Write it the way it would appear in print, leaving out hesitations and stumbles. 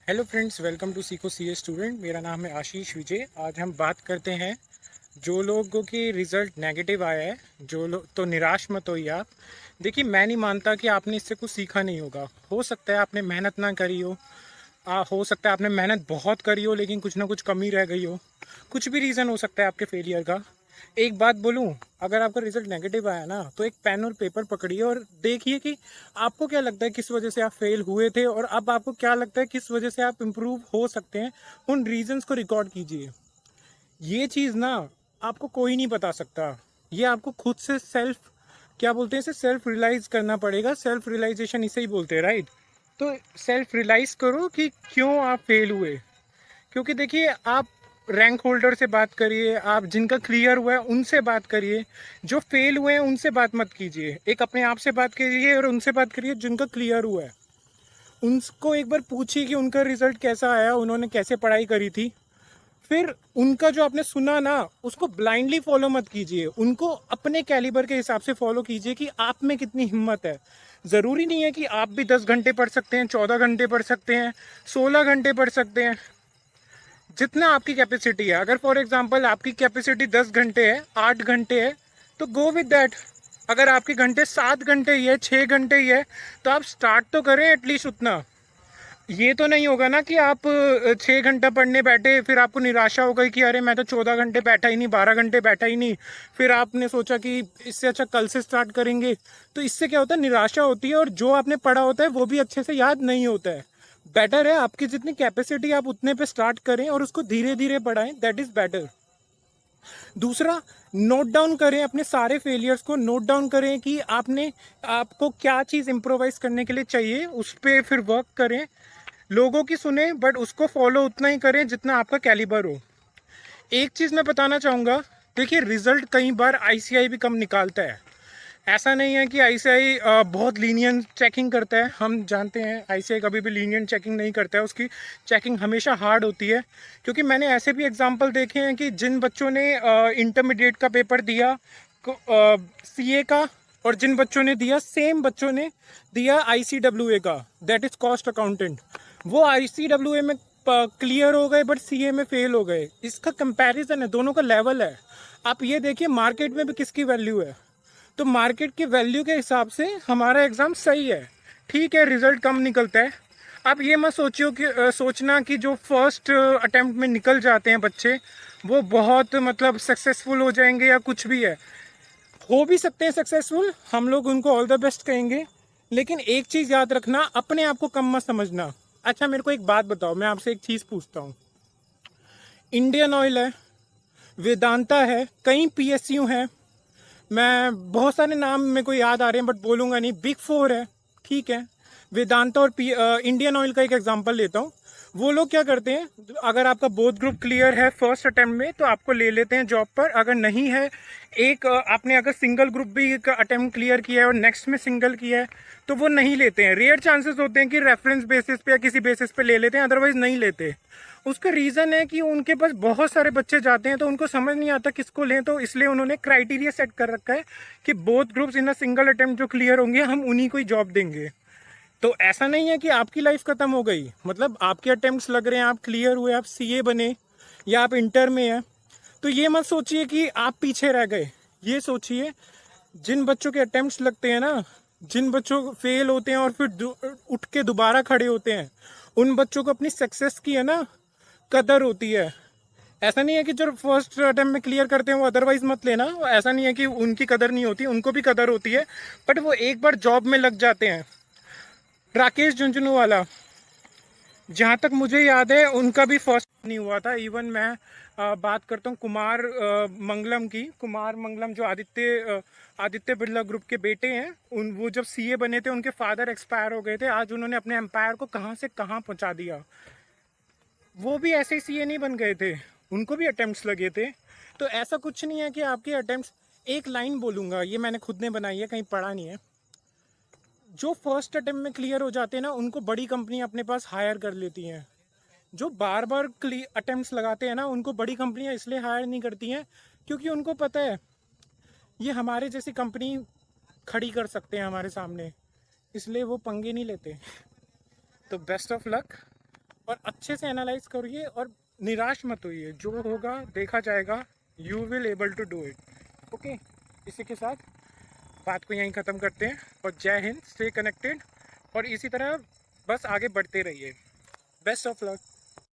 Hello friends, welcome to सीखो CA student. मेरा नाम है आशीष विजय। आज हम बात करते हैं जो लोगों की रिज़ल्ट नेगेटिव आया है, जो लोग तो निराश मत होइए आप। देखिए, मैं नहीं मानता कि आपने इससे कुछ सीखा नहीं होगा। हो सकता है आपने मेहनत ना करी हो सकता है आपने मेहनत बहुत करी हो लेकिन कुछ ना कुछ कमी रह गई हो। कुछ भी रीज़न हो सकता है आपके फेलियर का। एक बात बोलूं, अगर आपका रिजल्ट नेगेटिव आया ना तो एक पेन और पेपर पकड़िए और देखिए कि आपको क्या लगता है किस वजह से आप फेल हुए थे, और अब आपको क्या लगता है किस वजह से आप इम्प्रूव हो सकते हैं। उन रीजंस को रिकॉर्ड कीजिए। ये चीज़ ना आपको कोई नहीं बता सकता। ये आपको खुद से सेल्फ, क्या बोलते हैं इसे, सेल्फ रियलाइज करना पड़ेगा। सेल्फ रियलाइजेशन इसे ही बोलते हैं, राइट? तो सेल्फ रियलाइज करो कि क्यों आप फेल हुए। क्योंकि देखिए, आप रैंक होल्डर से बात करिए, आप जिनका क्लियर हुआ है उनसे बात करिए। जो फेल हुए हैं उनसे बात मत कीजिए। एक अपने आप से बात कीजिए और उनसे बात करिए जिनका क्लियर हुआ है। उनको एक बार पूछिए कि उनका रिजल्ट कैसा आया, उन्होंने कैसे पढ़ाई करी थी। फिर उनका जो आपने सुना ना, उसको ब्लाइंडली फॉलो मत कीजिए। उनको अपने कैलिबर के हिसाब से फॉलो कीजिए कि आप में कितनी हिम्मत है। ज़रूरी नहीं है कि आप भी 10 घंटे पढ़ सकते हैं, 14 घंटे पढ़ सकते हैं, 16 घंटे पढ़ सकते हैं। जितना आपकी कैपेसिटी है। अगर फॉर एग्जांपल आपकी कैपेसिटी 10 घंटे है, 8 घंटे है, तो गो विद दैट। अगर आपके घंटे 7 घंटे ही है, 6 घंटे ही है, तो आप स्टार्ट तो करें एटलीस्ट उतना। ये तो नहीं होगा ना कि आप 6 घंटा पढ़ने बैठे, फिर आपको निराशा हो गई कि अरे मैं तो 14 घंटे बैठा ही नहीं, 12 घंटे बैठा ही नहीं। फिर आपने सोचा कि इससे अच्छा कल से स्टार्ट करेंगे। तो इससे क्या होता है, निराशा होती है और जो आपने पढ़ा होता है वो भी अच्छे से याद नहीं होता है। बेटर है आपकी जितनी कैपेसिटी आप उतने पे स्टार्ट करें और उसको धीरे धीरे बढ़ाएं। That is better. दूसरा, नोट डाउन करें अपने सारे फेलियर्स को। नोट डाउन करें कि आपको क्या चीज़ इम्प्रोवाइज करने के लिए चाहिए, उस पर फिर वर्क करें। लोगों की सुने बट उसको फॉलो उतना ही करें जितना आपका कैलिबर हो। एक चीज़ मैं बताना चाहूँगा, देखिए रिजल्ट कई बार आईसीआई भी कम निकालता है। ऐसा नहीं है कि आईसीआई बहुत लीनियंट चेकिंग करता है। हम जानते हैं आईसीआई कभी भी लीनियंट चेकिंग नहीं करता है, उसकी चेकिंग हमेशा हार्ड होती है। क्योंकि मैंने ऐसे भी एग्जांपल देखे हैं कि जिन बच्चों ने इंटरमीडिएट का पेपर दिया सीए का, और जिन बच्चों ने दिया, सेम बच्चों ने दिया आईसीडब्ल्यूए का, दैट इज कॉस्ट अकाउंटेंट। वो आईसीडब्ल्यूए में क्लियर हो गए बट सीए में फेल हो गए। इसका कंपैरिजन है, दोनों का लेवल है। आप ये देखिए मार्केट में भी किसकी वैल्यू है। तो मार्केट की वैल्यू के हिसाब से हमारा एग्ज़ाम सही है। ठीक है, रिजल्ट कम निकलता है। आप ये मत सोचियो कि सोचना कि जो फर्स्ट अटेम्प्ट में निकल जाते हैं बच्चे, वो बहुत मतलब सक्सेसफुल हो जाएंगे या कुछ भी है। हो भी सकते हैं सक्सेसफुल, हम लोग उनको ऑल द बेस्ट कहेंगे। लेकिन एक चीज़ याद रखना, अपने आप को कम मत समझना। अच्छा, मेरे को एक बात बताओ, मैं आपसे एक चीज़ पूछता हूँ। इंडियन ऑयल है, वेदांता है, कई पीएसयू हैं। मैं बहुत सारे नाम मेरे को याद आ रहे हैं बट बोलूँगा नहीं। बिग फोर है, ठीक है। वेदांता और इंडियन ऑयल का एक एग्जांपल लेता हूँ। वो लोग क्या करते हैं, अगर आपका बोथ ग्रुप क्लियर है फर्स्ट अटेम्प्ट में तो आपको ले लेते हैं जॉब पर। अगर नहीं है, आपने अगर सिंगल ग्रुप भी अटेम्प्ट क्लियर किया है और नेक्स्ट में सिंगल किया है, तो वो नहीं लेते हैं। रेयर चांसेस होते हैं कि रेफरेंस बेसिस पे या किसी बेसिस पे ले लेते हैं, अदरवाइज नहीं लेते। उसका रीज़न है कि उनके पास बहुत सारे बच्चे जाते हैं तो उनको समझ नहीं आता किसको लें, तो इसलिए उन्होंने क्राइटेरिया सेट कर रखा है कि both groups in a single attempt जो क्लियर होंगे हम उन्हीं को ही जॉब देंगे। तो ऐसा नहीं है कि आपकी लाइफ खत्म हो गई। मतलब आपके अटेम्प्ट्स लग रहे हैं, आप क्लियर हुए, आप सीए बने या आप इंटर में हैं, तो ये मत सोचिए कि आप पीछे रह गए। ये सोचिए जिन बच्चों के अटेम्प्ट्स लगते हैं ना, जिन बच्चों फेल होते हैं और फिर उठ के दोबारा खड़े होते हैं, उन बच्चों को अपनी सक्सेस की है ना कदर होती है। ऐसा नहीं है कि जो फर्स्ट अटेम्प्ट में क्लियर करते हैं वो अदरवाइज मत लेना। ऐसा नहीं है कि उनकी कदर नहीं होती, उनको भी कदर होती है। बट वो एक बार जॉब में लग जाते हैं। राकेश झुंझुनूवाला, जहाँ तक मुझे याद है उनका भी फर्स्ट नहीं हुआ था। इवन मैं बात करता हूँ कुमार मंगलम की। कुमार मंगलम जो आदित्य बिरला ग्रुप के बेटे हैं, वो जब सीए बने थे उनके फादर एक्सपायर हो गए थे। आज उन्होंने अपने एम्पायर को कहाँ से कहाँ पहुँचा दिया। वो भी ऐसे ही सीए नहीं बन गए थे, उनको भी अटेम्प्ट्स लगे थे। तो ऐसा कुछ नहीं है कि आपके अटेम्प्ट्स, एक लाइन बोलूँगा, ये मैंने खुद ने बनाई है, कहीं पढ़ा नहीं है। जो फर्स्ट अटेम्प्ट में क्लियर हो जाते हैं ना, उनको बड़ी कंपनी अपने पास हायर कर लेती हैं। जो बार बार अटेम्प्ट्स लगाते हैं ना, उनको बड़ी कंपनियां इसलिए हायर नहीं करती हैं क्योंकि उनको पता है ये हमारे जैसी कंपनी खड़ी कर सकते हैं हमारे सामने, इसलिए वो पंगे नहीं लेते। तो बेस्ट ऑफ लक। और अच्छे से एनालाइज करिए और निराश मत होइए, जो होगा देखा जाएगा, you will able to do it. Okay, इसी के साथ बात को यहीं ख़त्म करते हैं और जय हिंद, स्टे कनेक्टेड और इसी तरह बस आगे बढ़ते रहिए। Best of luck.